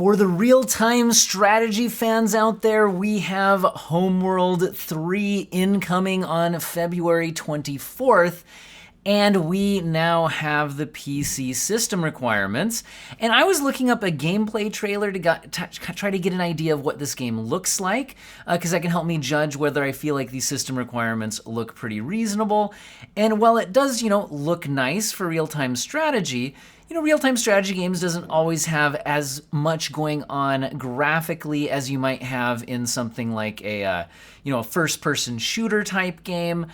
For the real-time strategy fans out there, we have Homeworld 3 incoming on February 24th. And we now have the PC system requirements. And I was looking up a gameplay trailer to try to get an idea of what this game looks like, because that can help me judge whether I feel like these system requirements look pretty reasonable. And while it does, look nice for real-time strategy, real-time strategy games doesn't always have as much going on graphically as you might have in something like a first-person shooter type game.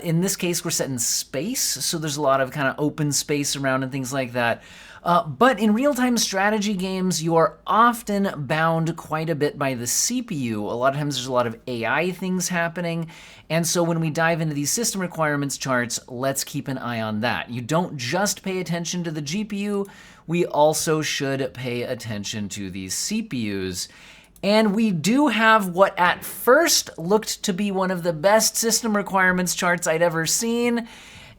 In this case, we're set in space, so there's a lot of kind of open space around and things like that. But in real-time strategy games, you are often bound quite a bit by the CPU. A lot of times there's a lot of AI things happening. And so when we dive into these system requirements charts, let's keep an eye on that. You don't just pay attention to the GPU, we also should pay attention to these CPUs. And we do have what at first looked to be one of the best system requirements charts I'd ever seen.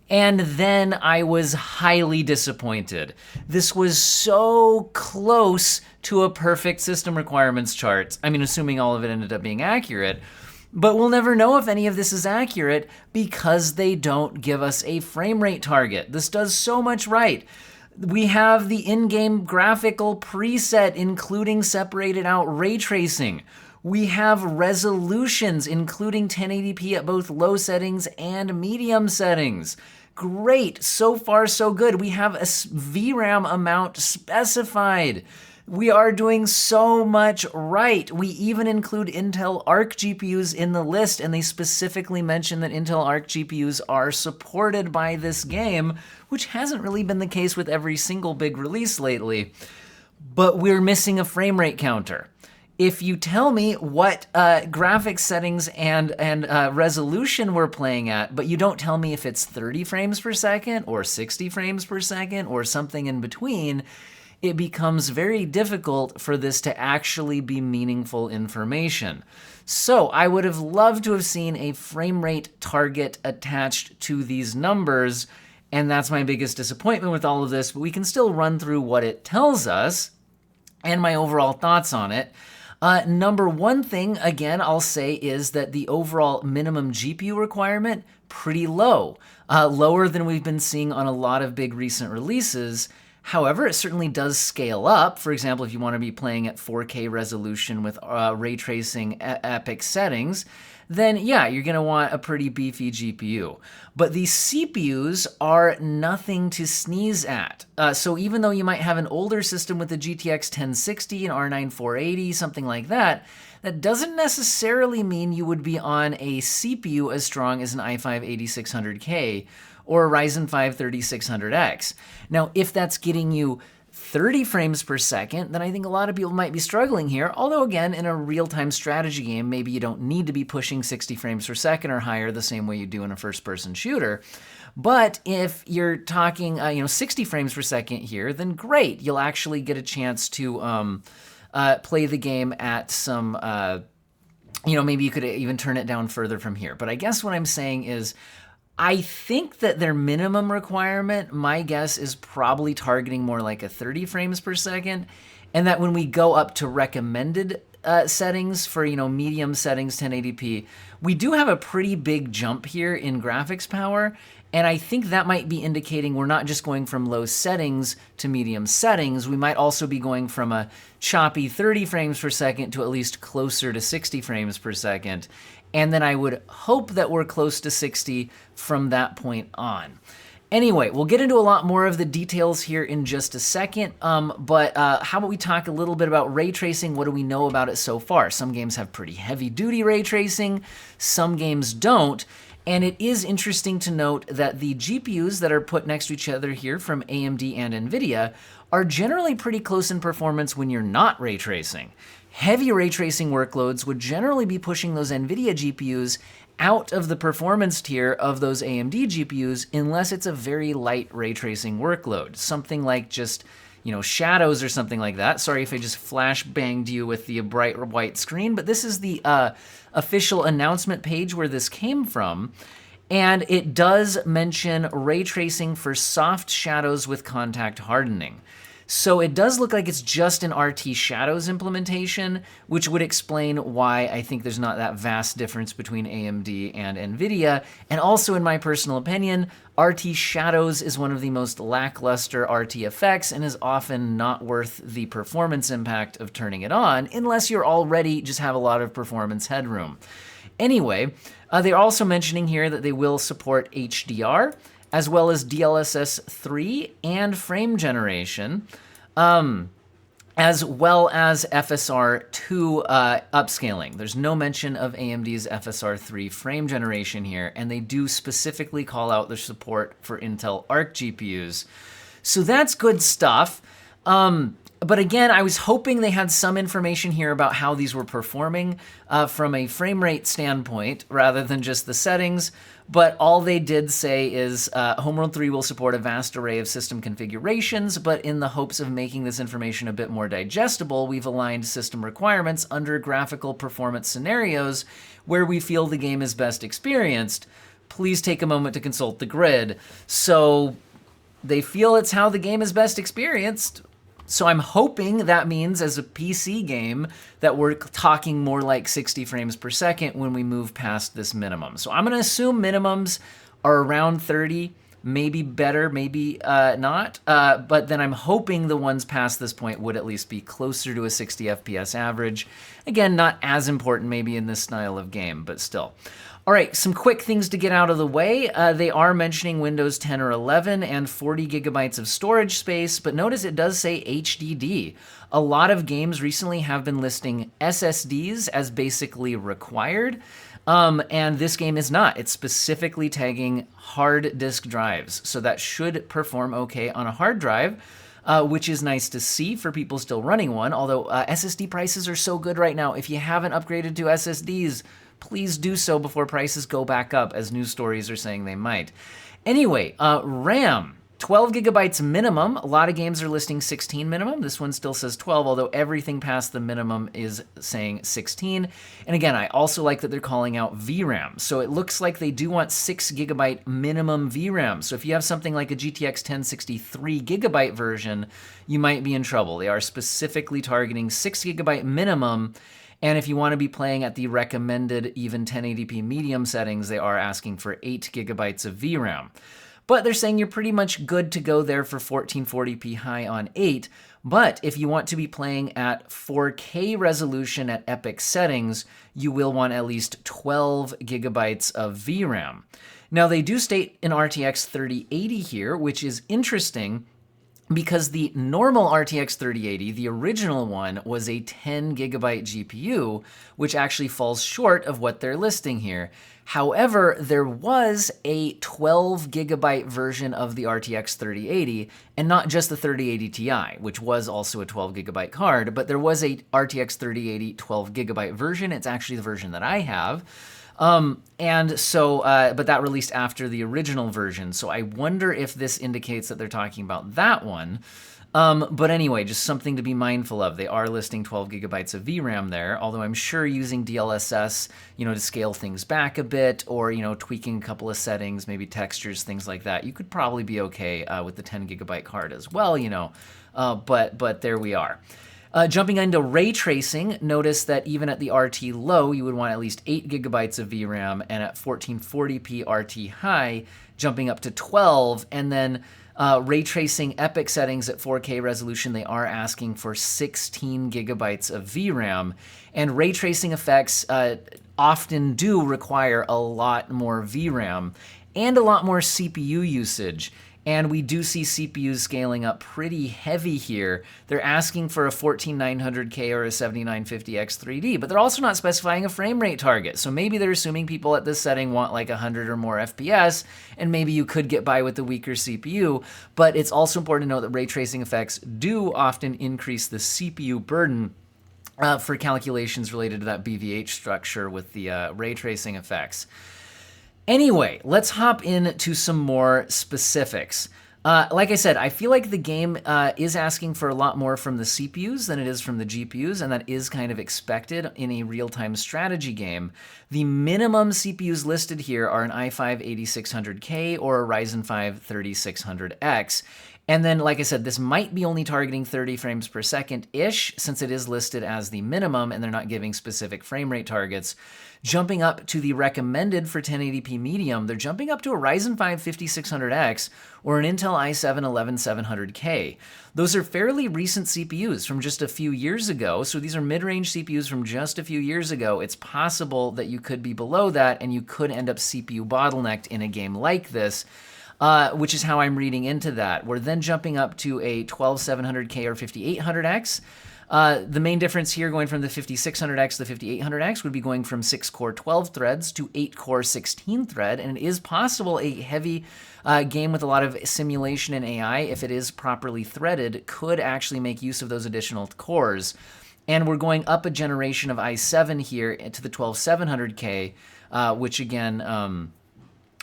And then I was highly disappointed. This was so close to a perfect system requirements chart. I mean, assuming all of it ended up being accurate. But we'll never know if any of this is accurate because they don't give us a frame rate target. This does so much right. We have the in-game graphical preset, including separated out ray tracing. We have resolutions, including 1080p at both low settings and medium settings. Great, so far so good. We have a VRAM amount specified. We are doing so much right. We even include Intel Arc GPUs in the list, and they specifically mention that Intel Arc GPUs are supported by this game, which hasn't really been the case with every single big release lately. But we're missing a frame rate counter. If you tell me what graphics settings and resolution we're playing at, but you don't tell me if it's 30 frames per second or 60 frames per second or something in between, it becomes very difficult for this to actually be meaningful information. So I would have loved to have seen a frame rate target attached to these numbers, and that's my biggest disappointment with all of this, but we can still run through what it tells us and my overall thoughts on it. Number one thing, again, I'll say is that the overall minimum GPU requirement, pretty low. Lower than we've been seeing on a lot of big recent releases. However, it certainly does scale up. For example, if you want to be playing at 4K resolution with ray tracing epic settings, then yeah, you're going to want a pretty beefy GPU. But these CPUs are nothing to sneeze at. So even though you might have an older system with a GTX 1060, an R9 480, something like that, that doesn't necessarily mean you would be on a CPU as strong as an i5-8600K or a Ryzen 5 3600X. Now, if that's getting you 30 frames per second, then I think a lot of people might be struggling here. Although again, in a real-time strategy game, maybe you don't need to be pushing 60 frames per second or higher the same way you do in a first-person shooter. But if you're talking, 60 frames per second here, then great. You'll actually get a chance to play the game at some, maybe you could even turn it down further from here. But I guess what I'm saying is, I think that their minimum requirement, my guess, is probably targeting more like a 30 frames per second, and that when we go up to recommended settings for, medium settings, 1080p, we do have a pretty big jump here in graphics power, and I think that might be indicating we're not just going from low settings to medium settings, we might also be going from a choppy 30 frames per second to at least closer to 60 frames per second. And then I would hope that we're close to 60 from that point on. Anyway, we'll get into a lot more of the details here in just a second, but how about we talk a little bit about ray tracing? What do we know about it so far? Some games have pretty heavy-duty ray tracing, some games don't, and it is interesting to note that the GPUs that are put next to each other here from AMD and NVIDIA are generally pretty close in performance when you're not ray tracing. Heavy ray tracing workloads would generally be pushing those NVIDIA GPUs out of the performance tier of those AMD GPUs unless it's a very light ray tracing workload. Something like just, shadows or something like that. Sorry if I just flash banged you with the bright white screen, but this is the official announcement page where this came from. And it does mention ray tracing for soft shadows with contact hardening. So it does look like it's just an RT Shadows implementation, which would explain why I think there's not that vast difference between AMD and NVIDIA. And also, in my personal opinion, RT Shadows is one of the most lackluster RT effects and is often not worth the performance impact of turning it on unless you're already just have a lot of performance headroom. Anyway, they're also mentioning here that they will support HDR, as well as DLSS 3 and frame generation, as well as FSR 2 upscaling. There's no mention of AMD's FSR 3 frame generation here, and they do specifically call out their support for Intel Arc GPUs. So that's good stuff. But again, I was hoping they had some information here about how these were performing from a frame rate standpoint rather than just the settings. But all they did say is Homeworld 3 will support a vast array of system configurations, but in the hopes of making this information a bit more digestible, we've aligned system requirements under graphical performance scenarios where we feel the game is best experienced. Please take a moment to consult the grid. So they feel it's how the game is best experienced. So I'm hoping that means as a PC game that we're talking more like 60 frames per second when we move past this minimum. So I'm going to assume minimums are around 30, maybe better, maybe not. But then I'm hoping the ones past this point would at least be closer to a 60 FPS average. Again, not as important maybe in this style of game, but still. All right, some quick things to get out of the way. They are mentioning Windows 10 or 11 and 40 gigabytes of storage space, but notice it does say HDD. A lot of games recently have been listing SSDs as basically required, and this game is not. It's specifically tagging hard disk drives, so that should perform okay on a hard drive. Which is nice to see for people still running one, although SSD prices are so good right now. If you haven't upgraded to SSDs, please do so before prices go back up, as news stories are saying they might. Anyway, RAM, 12 gigabytes minimum. A lot of games are listing 16 minimum. This one still says 12, although everything past the minimum is saying 16. And again, I also like that they're calling out VRAM. So it looks like they do want 6 gigabyte minimum VRAM. So if you have something like a GTX 1060 3 gigabyte version, you might be in trouble. They are specifically targeting 6 gigabyte minimum. And if you want to be playing at the recommended even 1080p medium settings, they are asking for 8 gigabytes of VRAM. But they're saying you're pretty much good to go there for 1440p high on 8. But if you want to be playing at 4K resolution at epic settings, you will want at least 12 gigabytes of VRAM. Now, they do state an RTX 3080 here, which is interesting, because the normal RTX 3080, the original one, was a 10 gigabyte GPU, which actually falls short of what they're listing here. However, there was a 12 gigabyte version of the RTX 3080, and not just the 3080 Ti, which was also a 12 gigabyte card, but there was a RTX 3080 12 gigabyte version. It's actually the version that I have. But that released after the original version. So I wonder if this indicates that they're talking about that one. But anyway, just something to be mindful of. They are listing 12 gigabytes of VRAM there, although I'm sure using DLSS, to scale things back a bit, or, tweaking a couple of settings, maybe textures, things like that, you could probably be okay with the 10 gigabyte card as well, but there we are. Jumping into ray tracing, notice that even at the RT low, you would want at least 8 gigabytes of VRAM, and at 1440p RT high, jumping up to 12, and then ray tracing epic settings at 4K resolution, they are asking for 16 gigabytes of VRAM, and ray tracing effects often do require a lot more VRAM and a lot more CPU usage. And we do see CPUs scaling up pretty heavy here. They're asking for a 14900K or a 7950X3D, but they're also not specifying a frame rate target. So maybe they're assuming people at this setting want like 100 or more FPS, and maybe you could get by with the weaker CPU. But it's also important to note that ray tracing effects do often increase the CPU burden for calculations related to that BVH structure with the ray tracing effects. Anyway, let's hop into some more specifics. Like I said, I feel like the game is asking for a lot more from the CPUs than it is from the GPUs, and that is kind of expected in a real-time strategy game. The minimum CPUs listed here are an i5 8600K or a Ryzen 5 3600X. And then, like I said, this might be only targeting 30 frames per second-ish, since it is listed as the minimum and they're not giving specific frame rate targets. Jumping up to the recommended for 1080p medium, they're jumping up to a Ryzen 5 5600X or an Intel i7 11700K. Those are fairly recent CPUs from just a few years ago, so these are mid-range CPUs from just a few years ago. It's possible that you could be below that and you could end up CPU bottlenecked in a game like this. Which is how I'm reading into that. We're then jumping up to a 12700K or 5800X. The main difference here going from the 5600X to the 5800X would be going from 6-core 12 threads to 8-core 16 thread, and it is possible a heavy game with a lot of simulation and AI, if it is properly threaded, could actually make use of those additional cores. And we're going up a generation of i7 here to the 12700K, which again,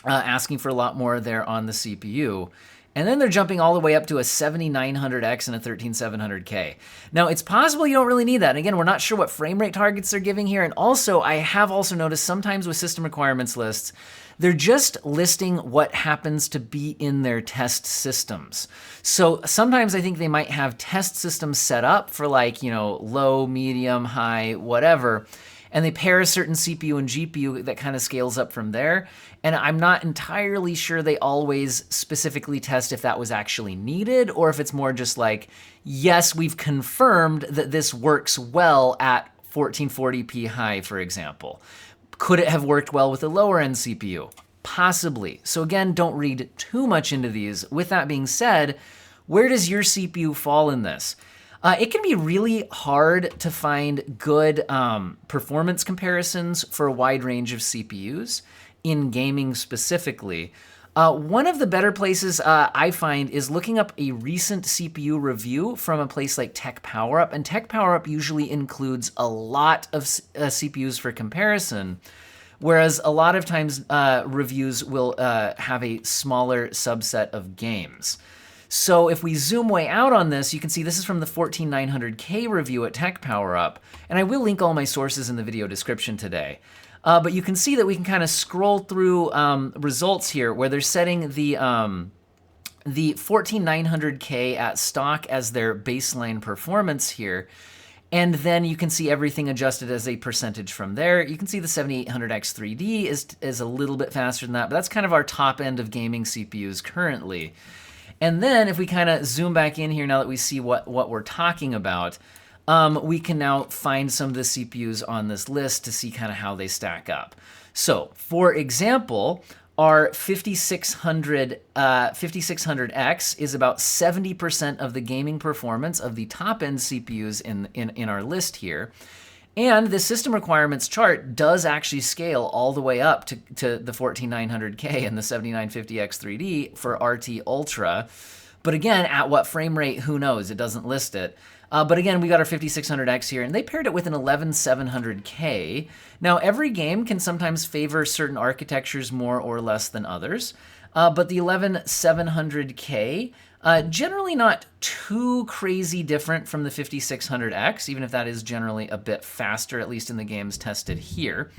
asking for a lot more there on the CPU. And then they're jumping all the way up to a 7900X and a 13700K. Now, it's possible you don't really need that. And again, we're not sure what frame rate targets they're giving here. And also, I have also noticed sometimes with system requirements lists, they're just listing what happens to be in their test systems. So sometimes I think they might have test systems set up for like, low, medium, high, whatever. And they pair a certain CPU and GPU that kind of scales up from there. And I'm not entirely sure they always specifically test if that was actually needed, or if it's more just like, yes, we've confirmed that this works well at 1440p high, for example. Could it have worked well with a lower end CPU? Possibly. So again, don't read too much into these. With that being said, where does your CPU fall in this? It can be really hard to find good performance comparisons for a wide range of CPUs in gaming specifically. One of the better places I find is looking up a recent CPU review from a place like Tech PowerUp, and Tech PowerUp usually includes a lot of CPUs for comparison, whereas a lot of times reviews will have a smaller subset of games. So if we zoom way out on this, you can see this is from the 14900K review at Tech PowerUp, and I will link all my sources in the video description today. But you can see that we can kind of scroll through results here where they're setting the 14900K at stock as their baseline performance here. And then you can see everything adjusted as a percentage from there. You can see the 7800X 3D is a little bit faster than that, but that's kind of our top end of gaming CPUs currently. And then if we kind of zoom back in here now that we see what we're talking about, we can now find some of the CPUs on this list to see kind of how they stack up. So for example, our 5600X is about 70% of the gaming performance of the top end CPUs in our list here. And the system requirements chart does actually scale all the way up to the 14900K and the 7950X 3D for RT Ultra. But again, at what frame rate, who knows? It doesn't list it. But again, we got our 5600X here, and they paired it with an 11700K. Now, every game can sometimes favor certain architectures more or less than others. But the 11700K, generally not too crazy different from the 5600X, even if that is generally a bit faster, at least in the games tested here.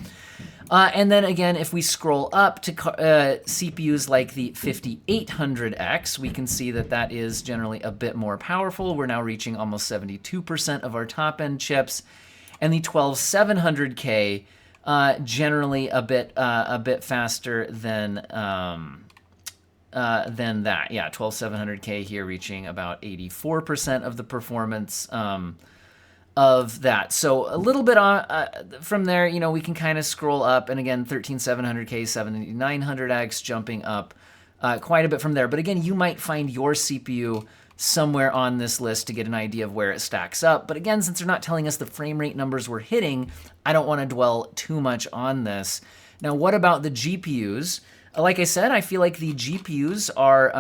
And then again, if we scroll up to CPUs like the 5800X, we can see that that is generally a bit more powerful. We're now reaching almost 72% of our top-end chips. And the 12700K, generally a bit faster than that. Yeah, 12700K here reaching about 84% of the performance of that. So a little bit from there, we can kind of scroll up, and again, 13700K, 7900X jumping up quite a bit from there. But again, you might find your CPU somewhere on this list to get an idea of where it stacks up. But again, since they're not telling us the frame rate numbers we're hitting, I don't want to dwell too much on this. Now, what about the GPUs? Like I said, I feel like the GPUs are,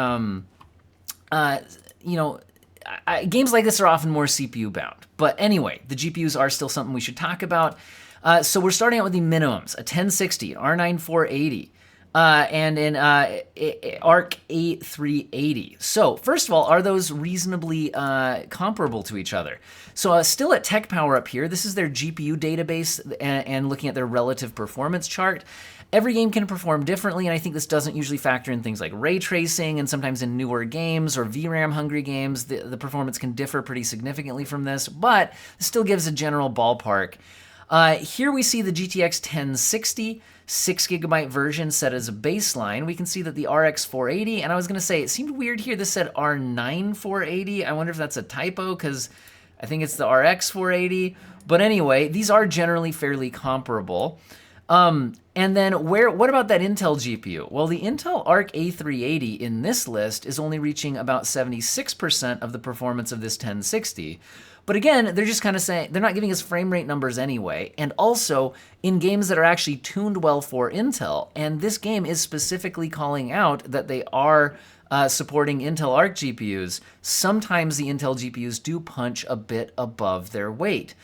games like this are often more CPU bound. But anyway, the GPUs are still something we should talk about. So we're starting out with the minimums, a 1060, an R9 480, and in ARC A380. So first of all, are those reasonably comparable to each other? So still at Tech Power up here, this is their GPU database and looking at their relative performance chart. Every game can perform differently, and I think this doesn't usually factor in things like ray tracing, and sometimes in newer games or VRAM-hungry games, the performance can differ pretty significantly from this, but it still gives a general ballpark. Here we see the GTX 1060, 6GB version set as a baseline. We can see that the RX 480, and I was going to say, it seemed weird here, this said R9 480. I wonder if that's a typo, because I think it's the RX 480. But anyway, these are generally fairly comparable. And then what about that Intel GPU? Well, the Intel Arc A380 in this list is only reaching about 76% of the performance of this 1060. But again, they're just kind of saying, they're not giving us frame rate numbers anyway. And also in games that are actually tuned well for Intel. And this game is specifically calling out that they are supporting Intel Arc GPUs. Sometimes the Intel GPUs do punch a bit above their weight.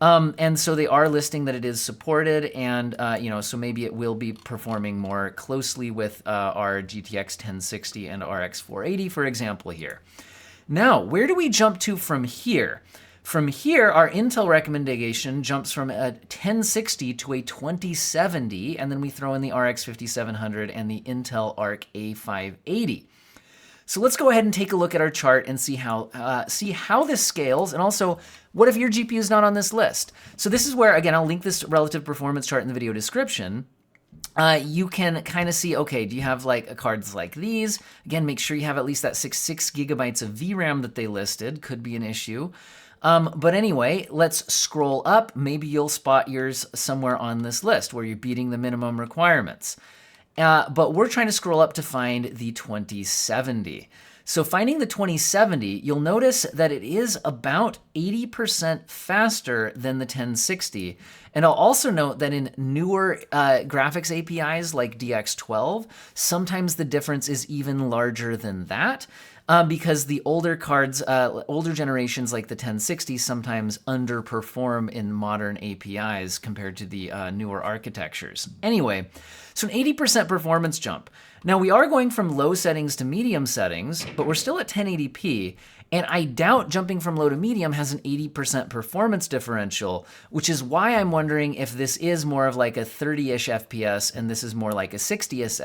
And so they are listing that it is supported, and so maybe it will be performing more closely with our GTX 1060 and RX 480, for example, here. Now, where do we jump to from here? From here, our Intel recommendation jumps from a 1060 to a 2070, and then we throw in the RX 5700 and the Intel Arc A580. So let's go ahead and take a look at our chart and see how this scales, and also what if your GPU is not on this list? So this is where, again, I'll link this relative performance chart in the video description. You can kind of see, okay, do you have like cards like these? Again, make sure you have at least that 6 gigabytes of VRAM that they listed. Could be an issue. But anyway, let's scroll up. Maybe you'll spot yours somewhere on this list where you're beating the minimum requirements. But we're trying to scroll up to find the 2070. So finding the 2070, you'll notice that it is about 80% faster than the 1060. And I'll also note that in newer graphics APIs like DX12, sometimes the difference is even larger than that. Because the older cards, older generations like the 1060 sometimes underperform in modern APIs compared to the newer architectures. Anyway, so an 80% performance jump. Now we are going from low settings to medium settings, but we're still at 1080p, and I doubt jumping from low to medium has an 80% performance differential, which is why I'm wondering if this is more of like a 30-ish FPS and this is more like a 60-ish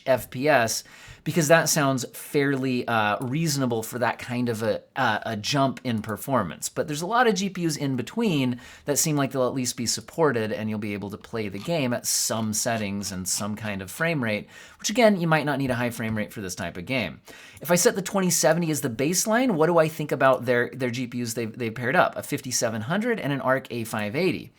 FPS, because that sounds fairly reasonable for that kind of a jump in performance. But there's a lot of GPUs in between that seem like they'll at least be supported, and you'll be able to play the game at some settings and some kind of frame rate, which again, you might not need a high frame rate for this type of game. If I set the 2070 as the baseline, what do I think about their GPUs they've paired up? A 5700 and an Arc A580.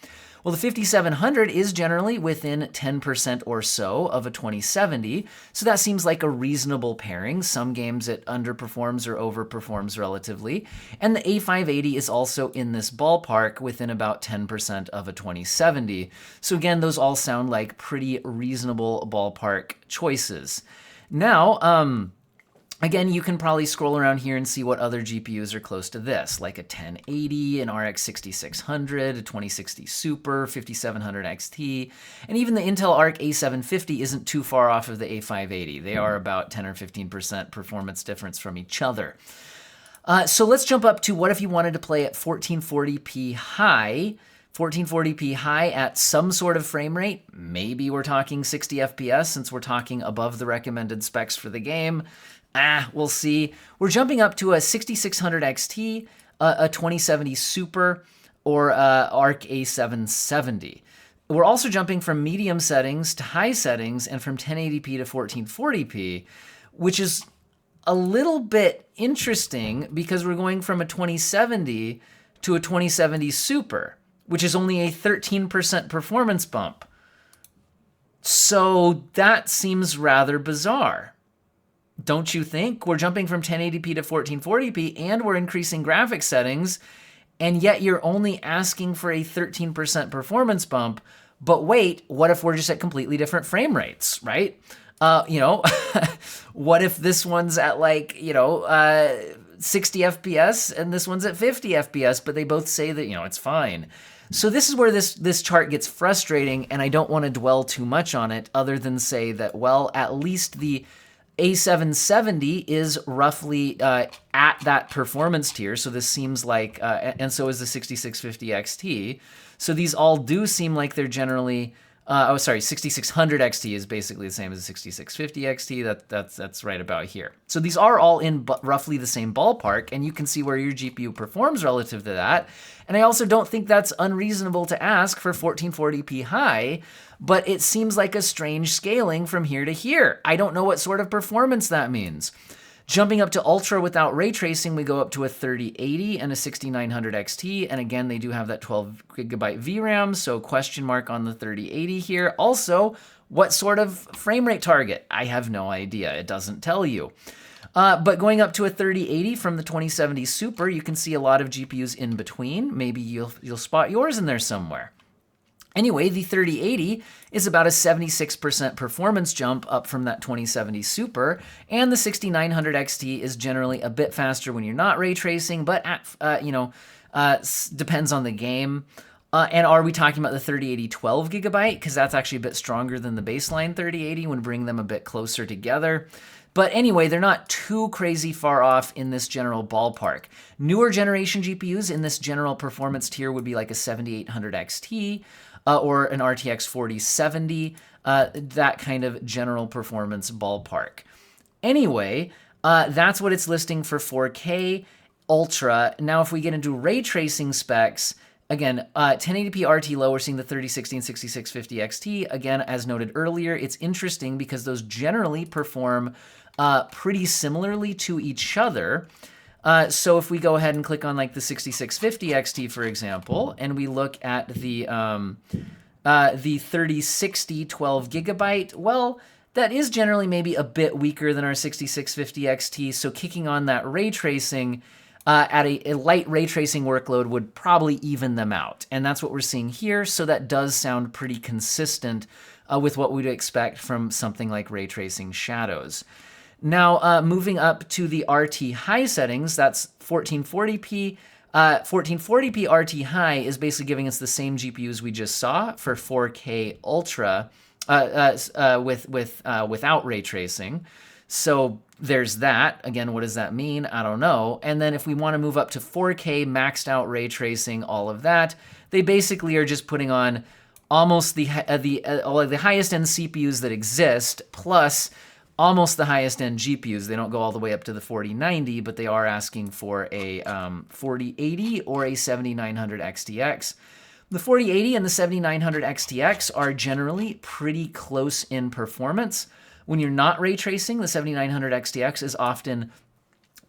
Well, the 5700 is generally within 10% or so of a 2070, so that seems like a reasonable pairing. Some games it underperforms or overperforms relatively, and the A580 is also in this ballpark within about 10% of a 2070. So again, those all sound like pretty reasonable ballpark choices. Now, again, you can probably scroll around here and see what other GPUs are close to this, like a 1080, an RX 6600, a 2060 Super, 5700 XT, and even the Intel Arc A750 isn't too far off of the A580. They are about 10 or 15% performance difference from each other. So let's jump up to what if you wanted to play at 1440p high. 1440p high at some sort of frame rate. Maybe we're talking 60 FPS since we're talking above the recommended specs for the game. We'll see. We're jumping up to a 6600 XT, a 2070 Super, or Arc A770. We're also jumping from medium settings to high settings and from 1080p to 1440p, which is a little bit interesting because we're going from a 2070 to a 2070 Super, which is only a 13% performance bump. So that seems rather bizarre. Don't you think? We're jumping from 1080p to 1440p and we're increasing graphics settings, and yet you're only asking for a 13% performance bump. But wait, what if we're just at completely different frame rates, right? What if this one's at like, 60 FPS and this one's at 50 FPS, but they both say that, it's fine. So this is where this chart gets frustrating, and I don't want to dwell too much on it other than say that, well, at least the A770 is roughly at that performance tier. So this seems like, and so is the 6650 XT. So these all do seem like they're generally, 6600 XT is basically the same as the 6650 XT. That's right about here. So these are all in roughly the same ballpark, and you can see where your GPU performs relative to that. And I also don't think that's unreasonable to ask for 1440p high, but it seems like a strange scaling from here to here. I don't know what sort of performance that means. Jumping up to Ultra without ray tracing, we go up to a 3080 and a 6900 XT. And again, they do have that 12 gigabyte VRAM, so question mark on the 3080 here. Also, what sort of frame rate target? I have no idea. It doesn't tell you. But going up to a 3080 from the 2070 Super, you can see a lot of GPUs in between. Maybe you'll spot yours in there somewhere. Anyway, the 3080 is about a 76% performance jump up from that 2070 Super, and the 6900 XT is generally a bit faster when you're not ray tracing, but depends on the game. And are we talking about the 3080 12 gigabyte? Because that's actually a bit stronger than the baseline 3080 when bringing them a bit closer together. But anyway, they're not too crazy far off in this general ballpark. Newer generation GPUs in this general performance tier would be like a 7800 XT, or an RTX 4070, that kind of general performance ballpark. Anyway, that's what it's listing for 4K Ultra. Now, if we get into ray tracing specs, again, 1080p RT low, we're seeing the 3060 and 6650 XT. Again, as noted earlier, it's interesting because those generally perform pretty similarly to each other. So if we go ahead and click on like the 6650 XT, for example, and we look at the 3060 12 gigabyte, well, that is generally maybe a bit weaker than our 6650 XT. So kicking on that ray tracing at a light ray tracing workload would probably even them out. And that's what we're seeing here. So that does sound pretty consistent with what we'd expect from something like ray tracing shadows. Now, moving up to the RT high settings, that's 1440p. 1440p RT high is basically giving us the same GPUs we just saw for 4K Ultra without ray tracing. So there's that. Again, what does that mean? I don't know. And then if we want to move up to 4K maxed out ray tracing, all of that, they basically are just putting on almost the highest end CPUs that exist, plus almost the highest end GPUs. They don't go all the way up to the 4090, but they are asking for a 4080 or a 7900 XTX. The 4080 and the 7900 XTX are generally pretty close in performance. When you're not ray tracing, the 7900 XTX is often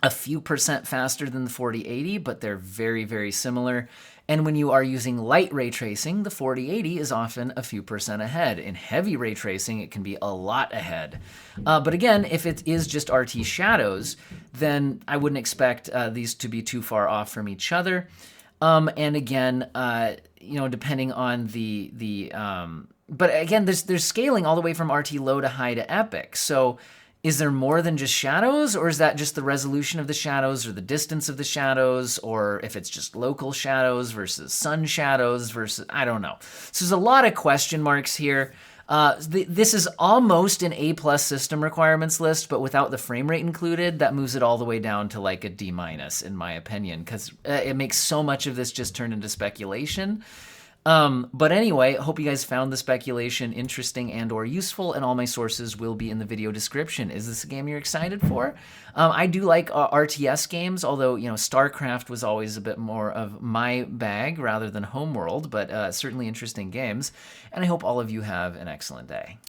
a few percent faster than the 4080, but they're very, very similar. And when you are using light ray tracing, the 4080 is often a few percent ahead. In heavy ray tracing, it can be a lot ahead. But again, if it is just RT shadows, then I wouldn't expect these to be too far off from each other. And again, depending on but again, there's scaling all the way from RT low to high to epic. So is there more than just shadows, or is that just the resolution of the shadows or the distance of the shadows, or if it's just local shadows versus sun shadows versus, I don't know. So there's a lot of question marks here. This is almost an A+ system requirements list, but without the frame rate included, that moves it all the way down to like a D- in my opinion, because it makes so much of this just turn into speculation. But anyway, hope you guys found the speculation interesting and or useful, and all my sources will be in the video description. Is this a game you're excited for? I do like RTS games, although, StarCraft was always a bit more of my bag rather than Homeworld, but certainly interesting games, and I hope all of you have an excellent day.